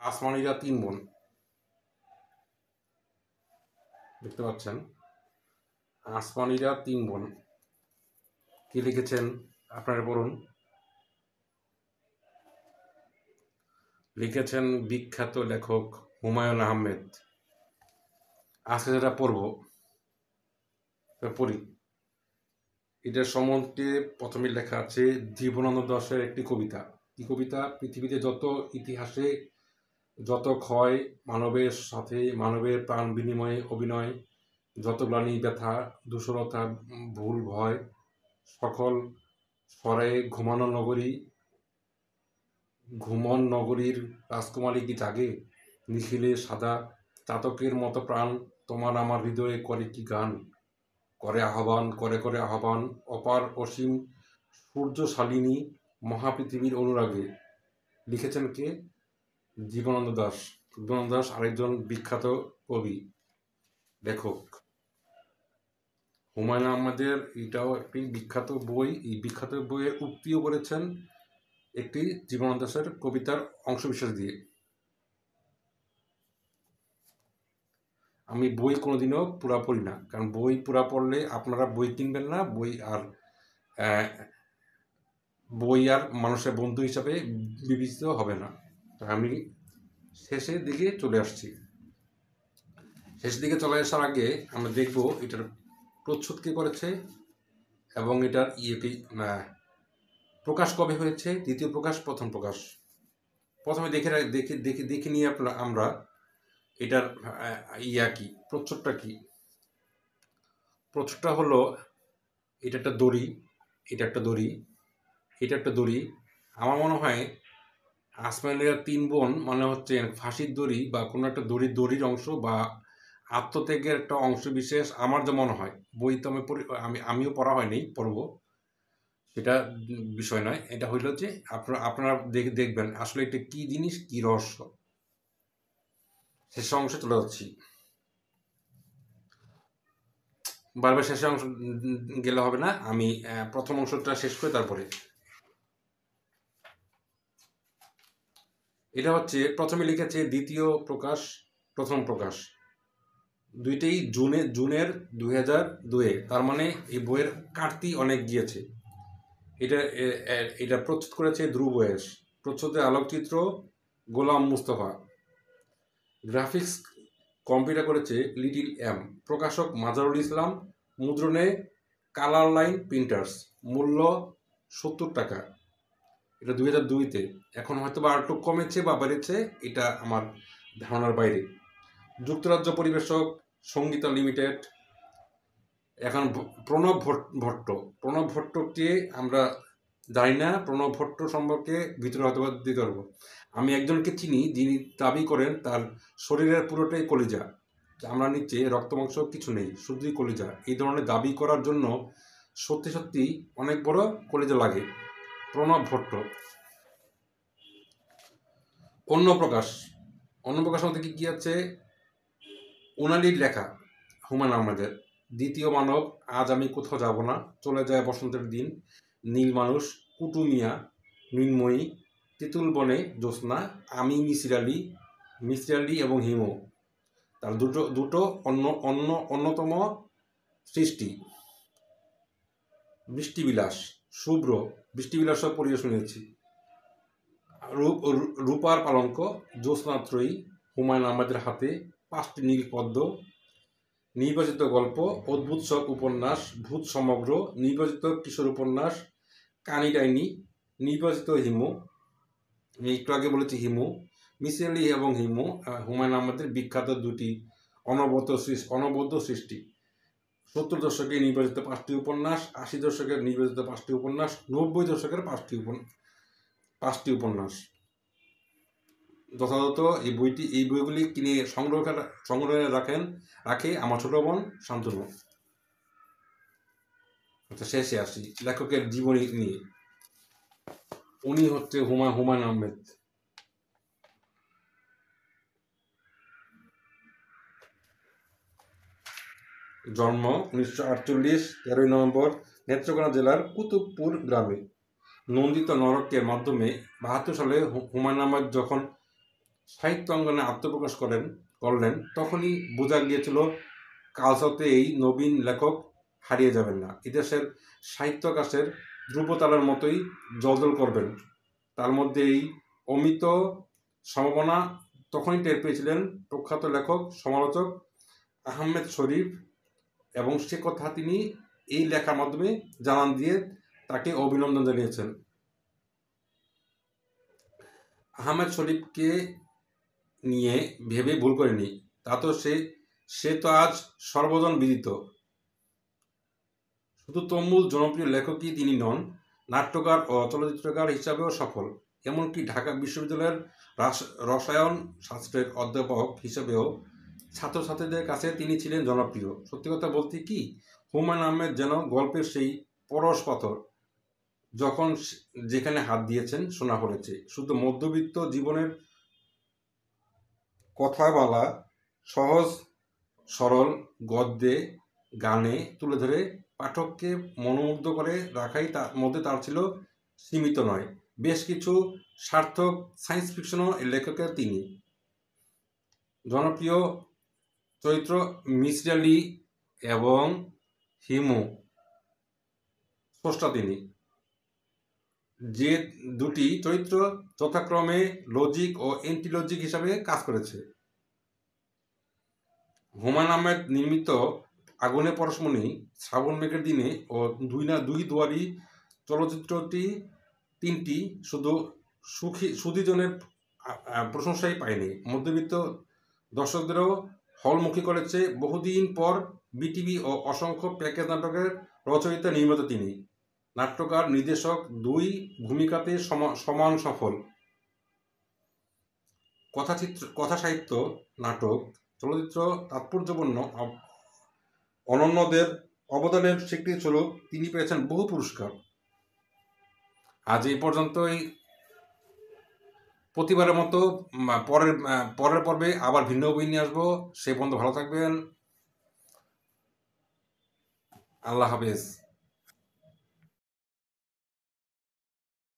আসমানিরা তিন বোন, দেখতে পাচ্ছেন। আসমানিরা তিন বোন কি লিখেছেন আপনারা পড়ুন। লিখেছেন বিখ্যাত লেখক হুমায়ুন আহমেদ। আজকে যেটা পড়ি, এটার সম্বন্ধে প্রথমে লেখা আছে জীবনানন্দ দাশের একটি কবিতা। কি কবিতা? পৃথিবীতে যত ইতিহাসে যত ক্ষয়, মানবের সাথে মানবের প্রাণ বিনিময়ে অভিনয়, যত গ্লানি ব্যথা দুঃসরতা ভুল ভয়, সকল সরায়ে ঘুমন নগরীর রাজকুমারী কি জাগে, নিখিলে সাদা চাতকের মতো প্রাণ তোমার আমার হৃদয়ে করে কি গান, করে আহ্বান অপার অসীম সূর্যশালিনী মহাপৃথিবীর অনুরাগে। লিখেছেন কে? জীবনানন্দ দাশ। জীবনানন্দ দাশ আরেকজন বিখ্যাত কবি লেখক। হুমায়ুন আহমেদের এটাও একটি বিখ্যাত বই। এই বিখ্যাত বইয়ে উক্তিও করেছেন একটি জীবনানন্দ দাশের কবিতার অংশবিশেষ দিয়ে। আমি বই কোনোদিনও পুরা পড়ি না, কারণ বই পুরা পড়লে আপনারা বই কিনবেন না, বই আর মানুষের বন্ধু হিসাবে বিবেচিত হবে না। আমি শেষের দিকে চলে আসছি। শেষের দিকে চলে আসার আগে আমরা দেখব এটার প্রচ্ছদ কে করেছে এবং এটার প্রকাশ কবে হয়েছে, দ্বিতীয় প্রকাশ, প্রথম প্রকাশ। প্রথমে দেখে নিয়ে আমরা এটার কি প্রচ্ছদটা কি। প্রচ্ছদটা হলো এটা একটা দড়ি, এটা একটা দড়ি। আমার মনে হয় আসমানিরা তিন বোন মানে হচ্ছে ফাঁসির দড়ি বা কোনো একটা দড়ির অংশ বা আত্মত্যাগের একটা অংশ বিশেষ, আমার যে মনে হয়। বই তো আমিও পড়া হয়নি, পড়ব, সেটা বিষয় নয়। এটা হইল যে আপনারা দেখবেন আসলে এটা কি জিনিস, কি রহস্য। শেষ অংশে চলে যাচ্ছি, বারবার শেষ অংশ গেলে হবে না। আমি প্রথম অংশটা শেষ করে তারপরে। এটা হচ্ছে প্রথমে লিখেছে দ্বিতীয় প্রকাশ, প্রথম প্রকাশ, দুইটাই জুনের 2002। তার মানে এই বইয়ের কাটতি অনেক গিয়েছে। এটা প্রচ্ছদ করেছে ধ্রুব বয়েস, প্রচ্ছদের আলোকচিত্র গোলাম মুস্তফা, গ্রাফিক্স কম্পিউটার করেছে লিটিল এম, প্রকাশক মাজারুল ইসলাম, মুদ্রণে কালার লাইন প্রিন্টার্স, মূল্য 70 টাকা। এটা 2002-তে। এখন হয়তো বা আরেকটু কমেছে বা বেড়েছে, এটা আমার ধারণার বাইরে। যুক্তরাজ্য পরিবেশক সঙ্গীতা লিমিটেড। এখন প্রণব ভট্টকে আমরা জানি না, প্রণব ভট্ট সম্পর্কে ভিতরে হয়তো দিতে পারবো। আমি একজনকে চিনি যিনি দাবি করেন তার শরীরের পুরোটাই কলিজা, আমরা নিচে রক্ত মাংস কিছু নেই, শুধুই কলিজা। এই ধরনের দাবি করার জন্য সত্যি অনেক বড় কলিজা লাগে। প্রণব ভট্ট। অন্য প্রকাশ মধ্যে কি আছে? উনালির লেখা হুমায়ুন আহমেদের দ্বিতীয় মানব, আজ আমি কোথাও যাব না, চলে যায় বসন্তের দিন, নীল মানুষ, কুটুমিয়া, মৃন্ময়ী, তেঁতুল বনে জ্যোৎস্না, আমি মিসির আলি এবং হিমু। তার দুটো অন্যতম সৃষ্টি। বৃষ্টিবিলাস, শুভ্র, বৃষ্টিবিলাসও পড়িয়ে শুনেছি। রূপার পালঙ্ক, জ্যোৎস্নাত্রয়ী, হুমায়ুন আহমেদের হাতে, 5টি নীল পদ্ম, নির্বাচিত গল্প, অদ্ভুত সব উপন্যাস, ভূত সমগ্র, নির্বাচিত কিশোর উপন্যাস, কানি ডাইনি, নির্বাচিত হিমু, আমি একটু আগে বলেছি হিমু, মিসির আলি এবং হিমু হুমায়ুন আহমেদের বিখ্যাত দুটি অনবদ্য সৃষ্টি। 70 দশকে নির্বাচিত 5টি উপন্যাস, 80 দশকের নির্বাচিত 5টি উপন্যাস, 90 দশকের 5টি উপন্যাস। যথাযথ এই বইগুলি কিনে সংগ্রহে রাখে আমার ছোট বোন শান্তনু। আচ্ছা, শেষে আসি লেখকের জীবনী নিয়ে। উনি হচ্ছে হুমায়ুন আহমেদ। জন্ম 1948, 13 নভেম্বর, নেত্রকোনা জেলার কুতুবপুর গ্রামে। নন্দিত নরকের মাধ্যমে 72 সালে হুমায়ুন আহমেদ যখন সাহিত্য অঙ্গনে আত্মপ্রকাশ করলেন, তখনই বোঝা গিয়েছিল কালচতে এই নবীন লেখক হারিয়ে যাবেন না, এদেশের সাহিত্য আকাশের ধ্রুবতারার মতোই জ্বলজ্বল করবেন। তার মধ্যে এই অমিত সম্ভাবনা তখনই টের পেয়েছিলেন প্রখ্যাত লেখক সমালোচক আহমেদ শরীফ, এবং সে কথা তিনি এই লেখার মাধ্যমে জানান দিয়ে তাকে অভিনন্দন জানিয়েছেন। আহমেদ শরীফকে নিয়ে ভেবে ভুল করেনি, তা তো সে তো আজ সর্বজন বিদিত। শুধু তুমুল জনপ্রিয় লেখকই তিনি নন, নাট্যকার ও চলচ্চিত্রকার হিসাবেও সফল। এমনকি ঢাকা বিশ্ববিদ্যালয়ের রসায়ন শাস্ত্রের অধ্যাপক হিসাবেও ছাত্রছাত্রীদের কাছে তিনি ছিলেন জনপ্রিয়। সত্যি কথা বলতে কি, হুমায়ুন আহমেদ যেন গল্পের সেই পরশ পাথর, যখন যেখানে হাত দিয়েছেন শোনা পড়েছে। শুধু মধ্যবিত্ত জীবনের কথা বলা, সহজ সরল গদ্যে গানে তুলে ধরে পাঠককে মনোমুগ্ধ করে রাখাই তার মধ্যে তার ছিল সীমিত নয়। বেশ কিছু সার্থক সায়েন্স ফিকশনও লেখকের তিনি। জনপ্রিয় চরিত্র মিসির আলি এবং হিমু স্রষ্টা তিনি, যে দুটি চরিত্র যথাক্রমে লজিক ও এন্টি লজিক হিসাবে কাজ করেছে। হুমায়ুন আহমেদ নির্মিত আগুনে পরশমণি, শ্রাবণ মেঘের দিনে ও দুই দুয়ারি চলচ্চিত্রটি তিনটি শুধু সুধীজনের প্রশংসাই পায়নি, মধ্যবিত্ত দর্শকদেরও হলমুখী করেছে। বহুদিন পর বিটিভি ও অসংখ্য প্যাকেজ নাটকের রচয়িতা নির্মাতা তিনি। নাট্যকার নির্দেশক দুই ভূমিকাতে সমান সফল। কথা সাহিত্য, নাটক, চলচ্চিত্র তাৎপর্যপূর্ণ অনন্যদের অবদানের স্বীকৃতিস্বরূপ তিনি পেয়েছেন বহু পুরস্কার। আজ এই পর্যন্তই। প্রতিবারের মতো পরের পর্বে আবার ভিন্ন বই নিয়ে আসবো। সেই পর্যন্ত ভালো থাকবেন। আল্লাহ হাফেজ।